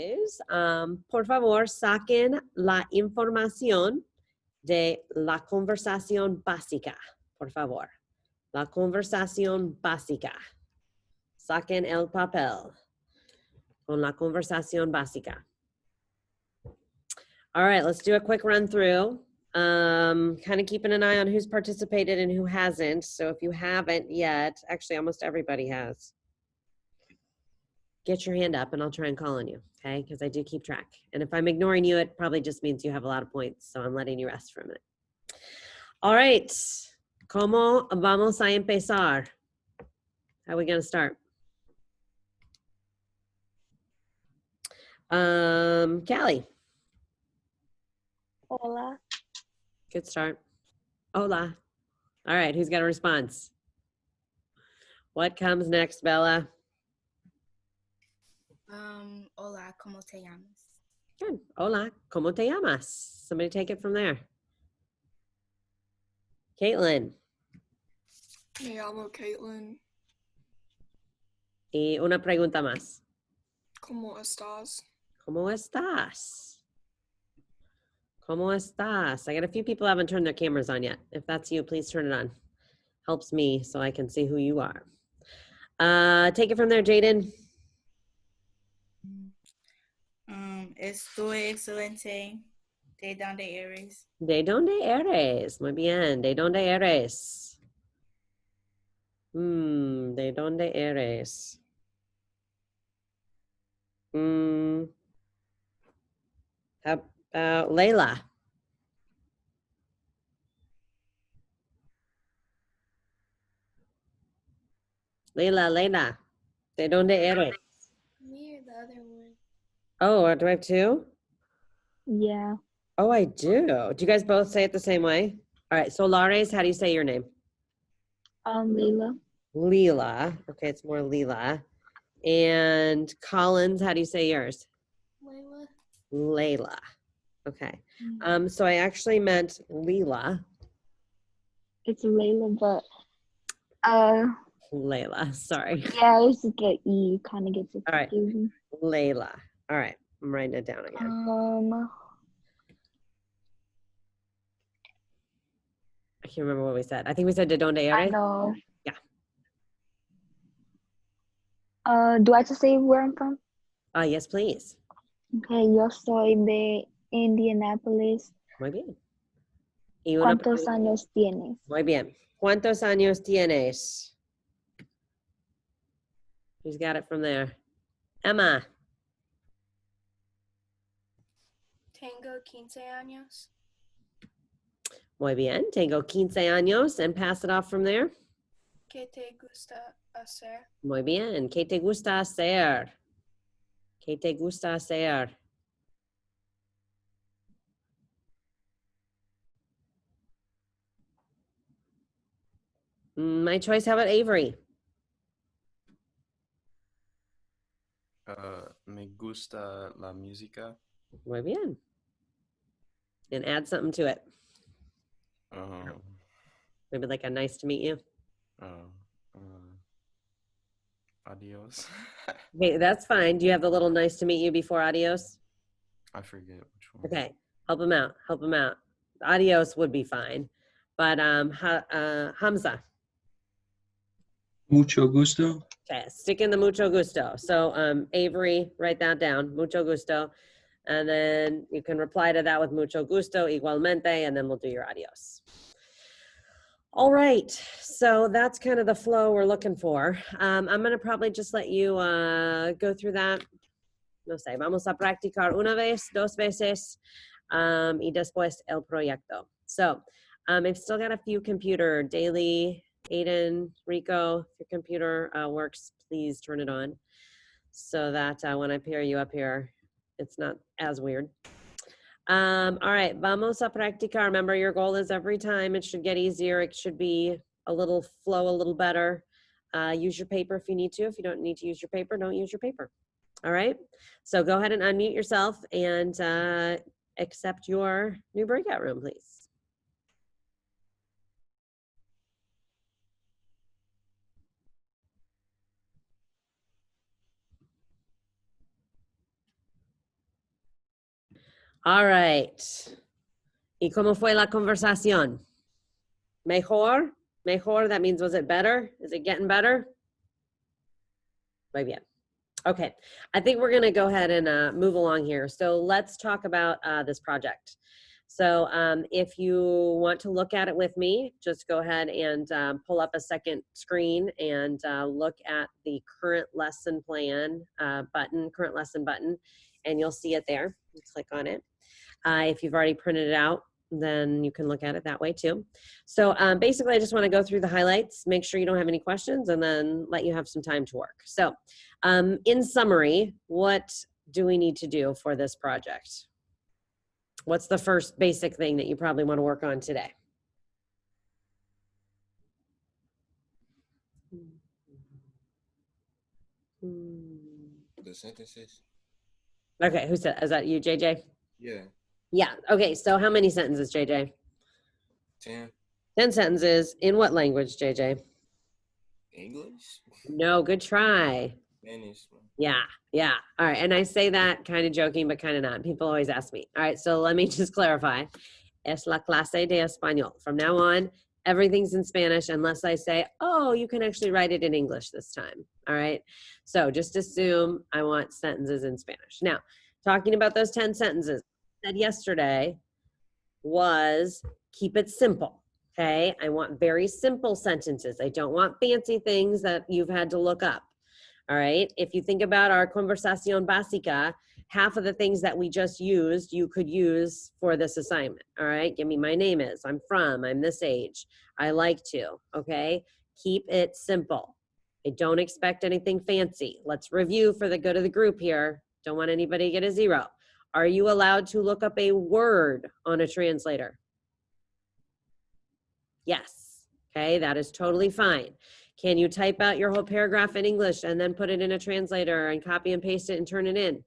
is, por favor, saquen la información de la conversación básica, por favor. La conversación básica. Saquen el papel con la conversación básica. All right, let's do a quick run through. Kind of keeping an eye on who's participated and who hasn't. So if you haven't yet, actually almost everybody has. Get your hand up and I'll try and call on you, okay? Because I do keep track. And if I'm ignoring you, it probably just means you have a lot of points. So I'm letting you rest for a minute. All right. ¿Cómo vamos a empezar? How are we going to start? Callie. Hola. Good start. Hola. All right, who's got a response? What comes next, Bella? Hola, ¿cómo te llamas? Good. Hola, ¿cómo te llamas? Somebody take it from there. Caitlin. Me llamo Caitlin. Y una pregunta más. ¿Cómo estás? ¿Cómo estás? ¿Cómo estás? I got a few people who haven't turned their cameras on yet. If that's you, please turn it on. Helps me so I can see who you are. Take it from there, Jaden. Estoy excelente. ¿De dónde eres? ¿De dónde eres? Muy bien. ¿De dónde eres? ¿De dónde eres? How about Layla? Layla. ¿De dónde eres? Me or the other one? Oh, do I have two? Yeah. Oh, I do. Do you guys both say it the same way? All right, Solares, how do you say your name? Leila. Leela. Okay, it's more Leela. And Collins, how do you say yours? Layla. Layla. Okay. So I actually meant Leela. It's Layla, but Layla, sorry. yeah, it's the E kind of gets it All right. confusing. Layla. All right, I'm writing it down again. I can't remember what we said. I think we said de donde I eres. know. Yeah. Do I have to say where I'm from? Yes, please. Okay, yo soy de Indianapolis. Muy bien. Y una ¿Cuántos años tienes? Muy bien. ¿Cuántos años tienes? Who's got it from there? Emma. Tengo 15 años. Muy bien. Tengo 15 años. And pass it off from there. ¿Qué te gusta hacer? Muy bien. ¿Qué te gusta hacer? ¿Qué te gusta hacer? My choice, how about Avery? Me gusta la música. Muy bien. And add something to it. Maybe like a nice to meet you. Adios. Okay, that's fine. Do you have the little nice to meet you before adios? I forget which one. Okay, help him out. Help him out. Adios would be fine. But Hamza. Mucho gusto. Okay, stick in the mucho gusto. So Avery, write that down, mucho gusto. And then you can reply to that with mucho gusto, igualmente, and then we'll do your adios. All right, so that's kind of the flow we're looking for. I'm gonna probably just let you go through that. No sé, vamos a practicar una vez, dos veces, y después el proyecto. So I've still got a few computer daily. Aiden, Rico, if your computer works, please turn it on so that when I pair you up here, it's not as weird. All right, vamos a practicar. Remember, your goal is every time it should get easier. It should be a little flow, a little better. Use your paper if you need to. If you don't need to use your paper, don't use your paper. All right, so go ahead and unmute yourself and accept your new breakout room, please. All right. ¿Y cómo fue la conversación? Mejor? Mejor, that means was it better? Is it getting better? Muy bien. Okay, I think we're going to go ahead and move along here. So let's talk about this project. So if you want to look at it with me, just go ahead and pull up a second screen and look at the current lesson plan button, current lesson button, and you'll see it there. You click on it. If you've already printed it out, then you can look at it that way too. So basically, I just want to go through the highlights, make sure you don't have any questions, and then let you have some time to work. So in summary, what do we need to do for this project? What's the first basic thing that you probably want to work on today? The sentences. Okay, who said, is that you, JJ? Yeah. Yeah, okay, so how many sentences, JJ? 10. 10 sentences. In what language, JJ? English. No, good try. Spanish. Yeah. All right, and I say that kind of joking, but kind of not. People always ask me. All right, so let me just clarify. Es la clase de español. From now on, everything's in Spanish unless I say, oh, you can actually write it in English this time. All right, so just assume I want sentences in Spanish. Now, talking about those 10 sentences, I said yesterday was keep it simple. Okay, I want very simple sentences. I don't want fancy things that you've had to look up. All right, if you think about our conversación básica, half of the things that we just used, you could use for this assignment. All right, give me my name is, I'm from, I'm this age, I like to, okay? Keep it simple. I don't expect anything fancy. Let's review for the good of the group here. Don't want anybody to get a 0. Are you allowed to look up a word on a translator? Yes, okay, that is totally fine. Can you type out your whole paragraph in English and then put it in a translator and copy and paste it and turn it in?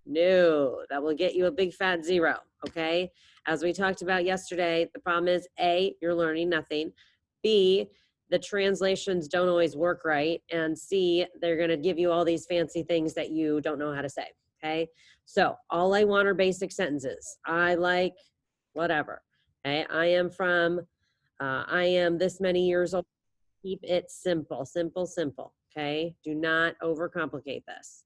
No, that will get you a big fat 0, okay? As we talked about yesterday, the problem is A, you're learning nothing. B, the translations don't always work right. And C, they're gonna give you all these fancy things that you don't know how to say, okay? So all I want are basic sentences. I like whatever, okay? I am from, I am this many years old. Keep it simple, simple, simple, okay? Do not overcomplicate this.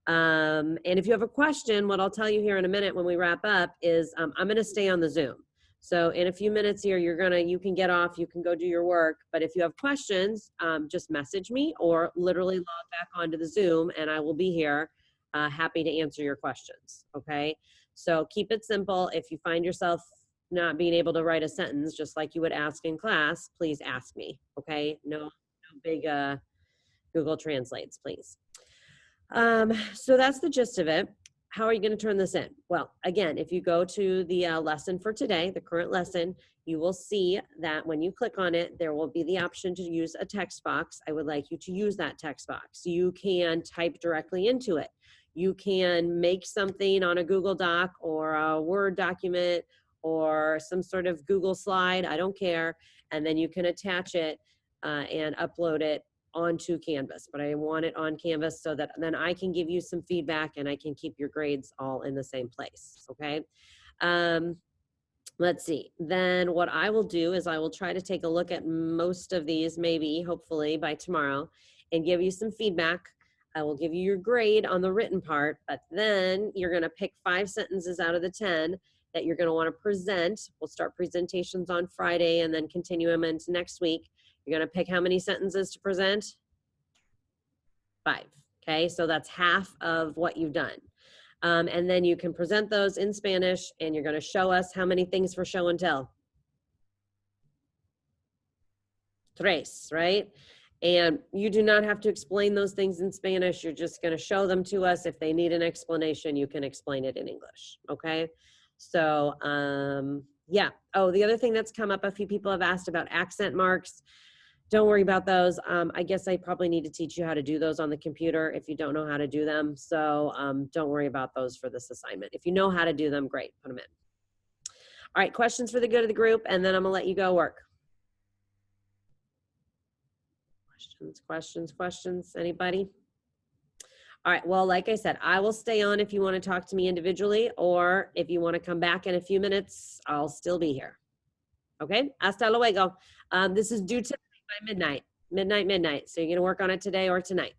And if you have a question, what I'll tell you here in a minute when we wrap up is I'm gonna stay on the Zoom. So in a few minutes here, you can get off, you can go do your work, but if you have questions, just message me or literally log back onto the Zoom and I will be here happy to answer your questions, okay? So keep it simple. If you find yourself not being able to write a sentence just like you would ask in class, please ask me, okay? No big Google Translates, please. So that's the gist of it. How are you going to turn this in? Well, again, if you go to the lesson for today, the current lesson, you will see that when you click on it, there will be the option to use a text box. I would like you to use that text box. You can type directly into it. You can make something on a Google Doc or a Word document or some sort of Google slide, I don't care, and then you can attach it and upload it onto Canvas. But I want it on Canvas so that then I can give you some feedback and I can keep your grades all in the same place, okay? Let's see, then what I will do is I will try to take a look at most of these, maybe, hopefully by tomorrow, and give you some feedback. I will give you your grade on the written part, but then you're gonna pick 5 sentences out of the 10 that you're gonna wanna present. We'll start presentations on Friday and then continue them into next week. You're gonna pick how many sentences to present? 5, okay? So that's half of what you've done. And then you can present those in Spanish and you're gonna show us how many things for show and tell? 3, right? And you do not have to explain those things in Spanish. You're just gonna show them to us. If they need an explanation, you can explain it in English, okay? So, yeah. Oh, the other thing that's come up, a few people have asked about accent marks. Don't worry about those. I guess I probably need to teach you how to do those on the computer if you don't know how to do them. So don't worry about those for this assignment. If you know how to do them, great, put them in. All right, questions for the good of the group, and then I'm gonna let you go work. Questions, anybody? All right. Well, like I said, I will stay on if you want to talk to me individually, or if you want to come back in a few minutes, I'll still be here. Okay. Hasta luego. This is due tonight by midnight. Midnight. So you're going to work on it today or tonight.